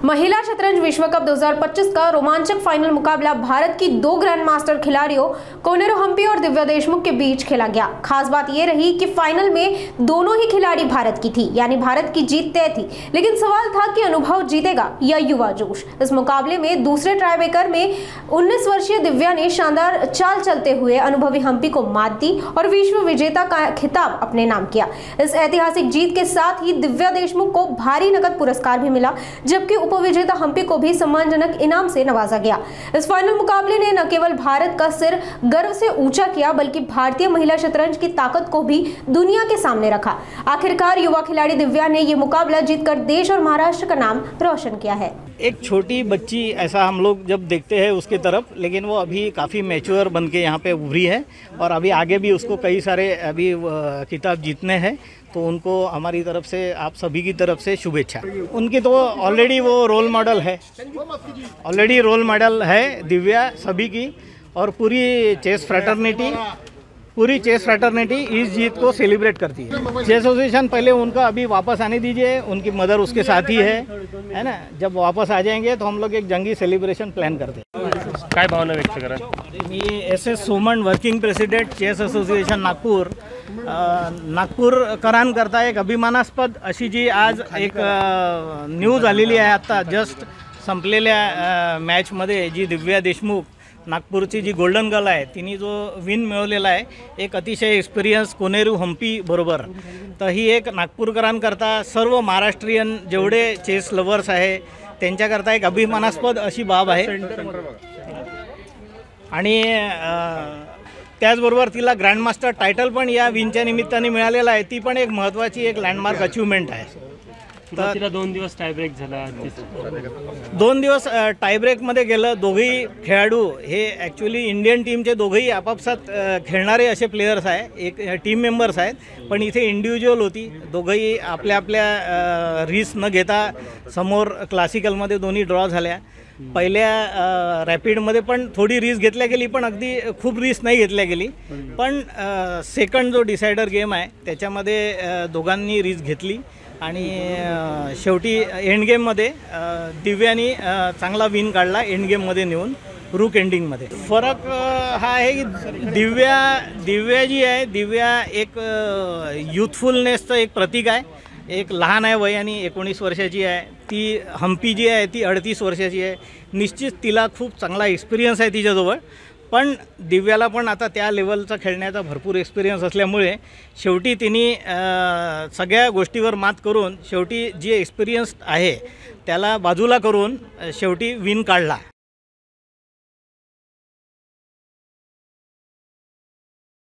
महिला शतरंज विश्व कप 2025 का रोमांचक फाइनल मुकाबला भारत की दो ग्रैंड मास्टर खिलाड़ियों कोनेरू हम्पी और दिव्या देशमुख के बीच खेला गया। खास बात यह रही कि फाइनल में दोनों ही खिलाड़ी भारत की थी, यानी भारत की जीत तय थी। लेकिन सवाल था कि अनुभव जीतेगा या युवा जोश। इस मुकाबले में दूसरे टाईब्रेकर में 19 वर्षीय दिव्या ने शानदार चाल चलते हुए अनुभवी हम्पी को मात दी और विश्व विजेता का खिताब अपने नाम किया। इस ऐतिहासिक जीत के साथ ही दिव्या देशमुख को भारी नकद पुरस्कार भी मिला, जबकि उपविजेता हम्पी को भी सम्मानजनक इनाम से नवाजा गया। इस फाइनल मुकाबले ने न केवल भारत का सिर गर्व से ऊंचा किया, बल्कि भारतीय महिला शतरंज की ताकत को भी दुनिया के सामने रखा। आखिरकार युवा खिलाड़ी दिव्या ने ये मुकाबला जीतकर देश और महाराष्ट्र का नाम रोशन किया है। एक छोटी बच्ची ऐसा हम लोग जब देखते हैं उसकी तरफ, लेकिन वो अभी काफ़ी मैच्योर बन के यहाँ पे उभरी है और अभी आगे भी उसको कई सारे अभी खिताब जीतने हैं। तो उनको हमारी तरफ से, आप सभी की तरफ से शुभेच्छा। उनकी तो ऑलरेडी वो रोल मॉडल है, दिव्या सभी की, और पूरी चेस फ्रैटर्निटी इस जीत को सेलिब्रेट करती है। चेस एसोसिएशन पहले उनका अभी वापस आने दीजिए, उनकी मदर उसके साथ ही है ना। जब वापस आ जाएंगे तो हम लोग एक जंगी सेलिब्रेशन प्लॅन करते हैं। काय भावना व्यक्त करा? मी SS Soman, working president chess association नागपूरकरां करता एक अभिमानास्पद अशी जी आज एक न्यूज आलेली आहे। आत्ता जस्ट संपलेल्या मॅचमध्ये जी दिव्या देशमुख नागपूरची जी गोल्डन गर्ल आहे, तिने जो विन मिळवलेला आहे एक अतिशय एक्सपिरियन्स कोनेरू हम्पी बरोबर, तर ही एक नागपूरकरांकरता, सर्व महाराष्ट्रीयन जेवढे चेस लवर्स आहे त्यांच्याकरता एक अभिमानास्पद अशी बाब आहे। आणि त्याचबरोबर तिला ग्रँडमास्टर टायटल पण या विनच्या निमित्ताने मिळालेला आहे। ती पण एक महत्त्वाची एक लँडमार्क अचीवमेंट आहे। तिला 2 दिवस टायब्रेक झाला, 2 दिवस टायब्रेकमध्ये गेलं। दोघेही खेळाडू हे ॲक्च्युली इंडियन टीमचे दोघेही आपापसात खेळणारे असे प्लेयर्स आहे, एक टीम मेंबर्स आहेत, पण इथे इंडिव्हिज्युअल होती। दोघेही आपल्या आपल्या रिस्क न घेता समोर क्लासिकलमध्ये दोन्ही ड्रॉ झाल्या। पहिल्या रॅपिडमध्ये पण थोडी रिस्क घेतल्या गेली, पण अगदी खूप रिस्क नाही घेतल्या गेली। पण सेकंड जो डिसायडर गेम आहे त्याच्यामध्ये दोघांनी रिस्क घेतली आणि शेवटी एंड गेममध्ये दिव्यानी चांगला विन काढला, एंड गेममध्ये नेऊन रूक एंडिंगमध्ये। फरक हा आहे की दिव्या जी आहे, दिव्या एक यूथफुलनेसचं एक प्रतीक आहे। एक लहान आहे वयाने, 19 वर्षाची आहे। ती हम्पी जी आहे ती 38 वर्षाची आहे। निश्चित तिला खूप चांगला एक्सपिरियन्स आहे तिच्याजवळ, पण दिव्याला पण आता त्या लेवलचा खेळण्याचा भरपूर एक्सपिरियन्स असल्यामुळे शेवटी तिने सगळ्या गोष्टीवर मात करून शेवटी जी एक्सपिरियन्स आहे त्याला बाजूला करून शेवटी विन काढला।